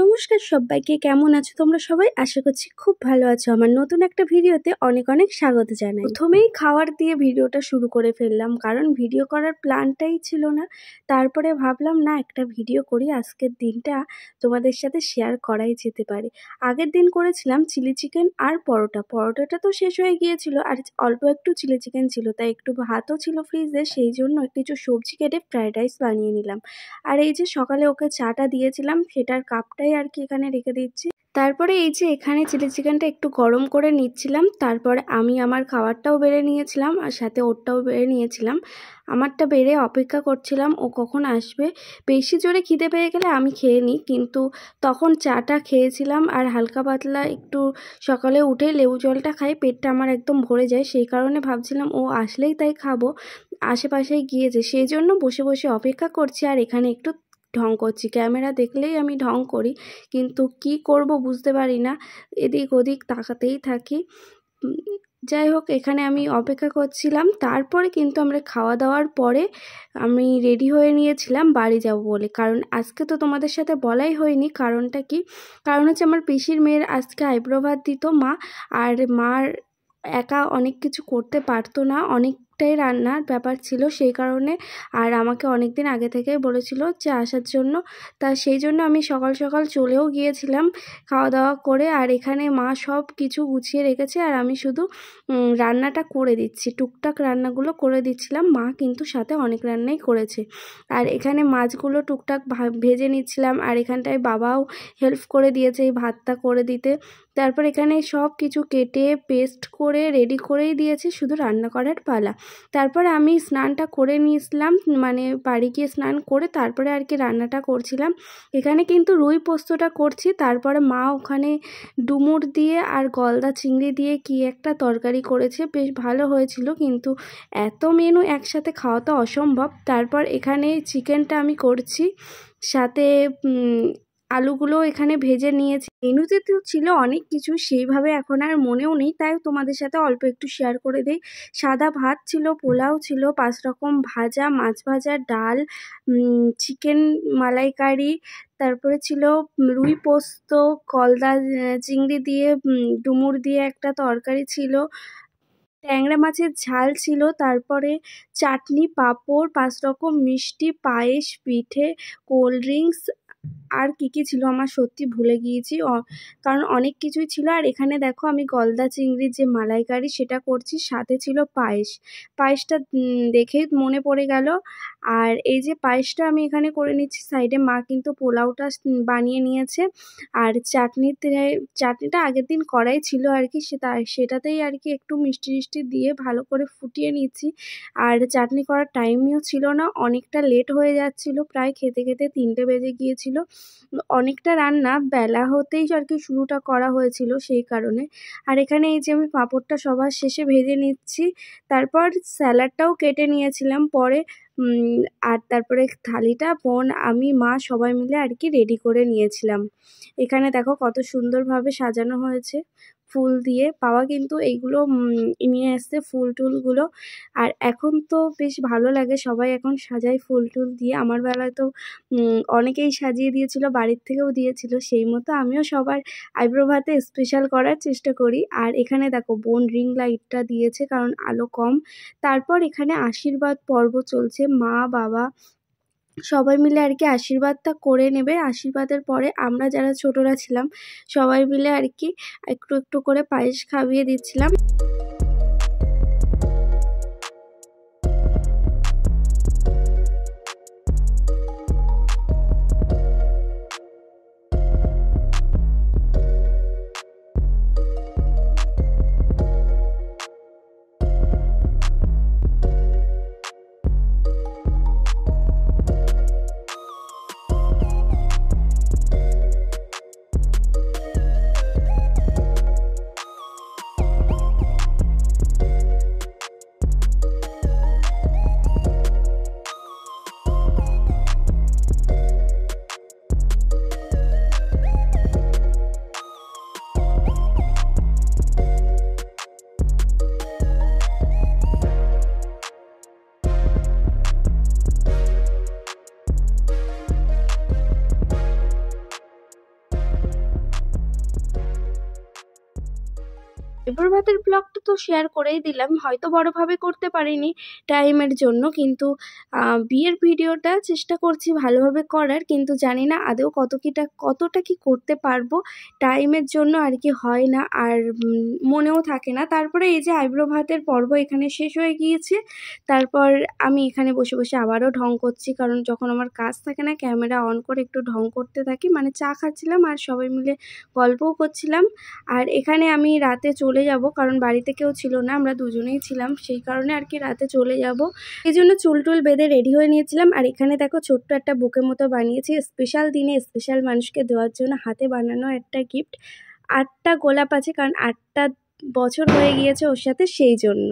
নমস্কার সবাইকে, কেমন আছো তোমরা সবাই? আশা করছি খুব ভালো আছো। আমার নতুন একটা ভিডিওতে অনেক অনেক স্বাগত জানাই। প্রথমেই খাবার দিয়ে ভিডিওটা শুরু করে ফেললাম, কারণ ভিডিও করার প্ল্যানটাই ছিল না। তারপরে ভাবলাম না, একটা ভিডিও করি, আজকের দিনটা তোমাদের সাথে শেয়ার করাই যেতে পারে। আগের দিন করেছিলাম চিলি চিকেন আর পরোটাটা তো শেষ হয়ে গিয়েছিল, আর অল্প একটু চিলি চিকেন ছিল, তাই একটু ভাতও ছিল ফ্রিজে, সেই জন্য কিছু সবজি কেটে ফ্রাইড রাইস বানিয়ে নিলাম। আর এই যে সকালে ওকে চাটা দিয়েছিলাম, সেটার কাপটাই আর কি এখানে রেখে দিচ্ছি। তারপরে এই যে এখানে চিলি চিকেনটা একটু গরম করে নিচ্ছিলাম, তারপরে আমি আমার খাবারটাও বেড়ে নিয়েছিলাম আর সাথে ওরটাও বেড়ে নিয়েছিলাম। আমারটা বেড়ে অপেক্ষা করছিলাম ও কখন আসবে। বেশি জোরে খিদে পেয়ে গেলে আমি খেয়ে নিই, কিন্তু তখন চাটা খেয়েছিলাম আর হালকা পাতলা একটু সকালে উঠে লেবু জলটা খাই, পেটটা আমার একদম ভরে যায়, সেই কারণে ভাবছিলাম ও আসলেই তাই খাবো। আশেপাশেই গিয়েছে, সেই জন্য বসে বসে অপেক্ষা করছি আর এখানে একটু ঢং করছি। ক্যামেরা দেখলেই আমি ঢং করি, কিন্তু কি করব বুঝতে পারি না, এদিক ওদিক তাকাতেই থাকি। যাই হোক, এখানে আমি অপেক্ষা করছিলাম। তারপরে কিন্তু আমরা খাওয়া দাওয়ার পরে আমি রেডি হয়ে নিয়েছিলাম বাড়ি যাব বলে, কারণ আজকে তো তোমাদের সাথে বলাই হয়নি কারণটা কি। কারণ হচ্ছে আমার পিসির মেয়ের আজকে আইব্রো ভাত দিত মা, আর মার একা অনেক কিছু করতে পারতো না, অনেকটাই রান্নার ব্যাপার ছিল সেই কারণে। আর আমাকে অনেক দিন আগে থেকেই বলেছিল যে আসার জন্য, তা সেই জন্য আমি সকাল সকাল চলেও গিয়েছিলাম খাওয়া দাওয়া করে। আর এখানে মা সব কিছু গুছিয়ে রেখেছে আর আমি শুধু রান্নাটা করে দিচ্ছি, টুকটাক রান্নাগুলো করে দিচ্ছিলাম। মা কিন্তু সাথে অনেক রান্নাই করেছে। আর এখানে মাছগুলো টুকটাক ভেজে নিচ্ছিলাম, আর এখানটায় বাবাও হেল্প করে দিয়েছে এই ভাতটা করে দিতে। তারপর এখানে সব কিছু কেটে পেস্ট করে রেডি করেই দিয়েছে, শুধু রান্না করার পালা। তারপরে আমি স্নানটা করে নিয়েছিলাম, মানে বাড়ি গিয়ে স্নান করে তারপরে আর কি রান্নাটা করছিলাম। এখানে কিন্তু রুই পোস্তটা করছি, তারপরে মা ওখানে ডুমুর দিয়ে আর গলদা চিংড়ি দিয়ে কি একটা তরকারি করেছে, বেশ ভালো হয়েছিল, কিন্তু এত মেনু একসাথে খাওয়া তো অসম্ভব। তারপর এখানে চিকেনটা আমি করছি, সাথে আলুগুলো এখানে ভেজে নিয়েছি। মেনুতে তো ছিল অনেক কিছু, সেইভাবে এখন আর মনেও নেই, তাই তোমাদের সাথে অল্প একটু শেয়ার করে দেই। সাদা ভাত ছিল, পোলাও ছিল, 5 রকম ভাজা, মাছ ভাজা, ডাল, চিকেন মালাইকারি, তারপরে ছিল রুই পোস্ত, গলদা চিংড়ি দিয়ে ডুমুর দিয়ে একটা তরকারি ছিল, ট্যাংরা মাছের ঝাল ছিল, তারপরে চাটনি, পাঁপড়, 5 রকম মিষ্টি, পায়েস, পিঠে, কোল্ড ড্রিঙ্কস, আর কি কি ছিল আমার সত্যি ভুলে গিয়েছি, কারণ অনেক কিছুই ছিল। আর এখানে দেখো আমি গলদা চিংড়ির যে মালাইকারি সেটা করছি, সাথে ছিল পায়েসটা দেখেই মনে পড়ে গেল। আর এই যে পায়েসটা আমি এখানে করে নিচ্ছি সাইডে, মা কিন্তু পোলাওটা বানিয়ে নিয়েছে। আর চাটনিটা আগের দিন করাই ছিল আর কি, সেটাতেই আর কি একটু মিষ্টি মিষ্টি দিয়ে ভালো করে ফুটিয়ে নিচ্ছি। আর চাটনি করার টাইমও ছিল না, অনেকটা লেট হয়ে যাচ্ছিল, প্রায় খেতে খেতে 3টে বেজে গিয়েছিল। অনেকটা রান্না বেলা হতেই আর কি শুরুটা করা হয়েছিল সেই কারণে। আর এখানে এই যে আমি পাঁপড়টা সবার শেষে ভেজে নিচ্ছি, তারপর স্যালাডটাও কেটে নিয়েছিলাম পরে। আর তারপরে থালিটা বোন, আমি, মা সবাই মিলে আর কি রেডি করে নিয়েছিলাম। এখানে দেখো কত সুন্দরভাবে সাজানো হয়েছে ফুল দিয়ে। বাবা কিন্তু এইগুলো নিয়ে এসছে ফুল টুলগুলো, আর এখন তো বেশ ভালো লাগে, সবাই এখন সাজায় ফুল টুল দিয়ে। আমার বেলায় তো অনেকেই সাজিয়ে দিয়েছিল, বাড়ির থেকেও দিয়েছিল, সেই মতো আমিও সবার আইব্রো ভাতে স্পেশাল করার চেষ্টা করি। আর এখানে দেখো বোন রিং লাইটটা দিয়েছে, কারণ আলো কম। তারপর এখানে আশীর্বাদ পর্ব চলছে, মা বাবা সবাই মিলে আর কি আশীর্বাদটা করে নেবে। আশীর্বাদের পরে আমরা যারা ছোটরা ছিলাম সবাই মিলে আর কি একটু একটু করে পায়েস খাইয়ে দিচ্ছিলাম। প্রভাতের ব্লগটা তো শেয়ার করেই দিলাম, হয়তো বড়োভাবে করতে পারিনি টাইমের জন্য, কিন্তু বিয়ের ভিডিওটা চেষ্টা করছি ভালোভাবে করার, কিন্তু জানি না আদৌ কতটা কি করতে পারবো, টাইমের জন্য আর কি হয় না, আর মনেও থাকে না। তারপরে এই যে আইব্রো ভাতের পর্ব এখানে শেষ হয়ে গিয়েছে। তারপর আমি এখানে বসে বসে আবারও ঢং করছি, কারণ যখন আমার কাজ থাকে না ক্যামেরা অন করে একটু ঢং করতে থাকি, মানে চা খাচ্ছিলাম আর সবাই মিলে গল্পও করছিলাম। আর এখানে আমি রাতে চলে যাব, কারণ বাড়িতে কেউ ছিল না, আমরা দুজনেই ছিলাম, সেই কারণে আর কি রাতে চলে যাব। এই জন্য চুল টুল বেঁধে রেডি হয়ে নিয়েছিলাম। আর এখানে দেখো ছোট্ট একটা বুকে মতো বানিয়েছি, স্পেশাল দিনে স্পেশাল মানুষকে দেওয়ার জন্য হাতে বানানো একটা গিফট। 8টা গোলাপ আছে, কারণ 8টা বছর হয়ে গিয়েছে ওর সাথে, সেই জন্য।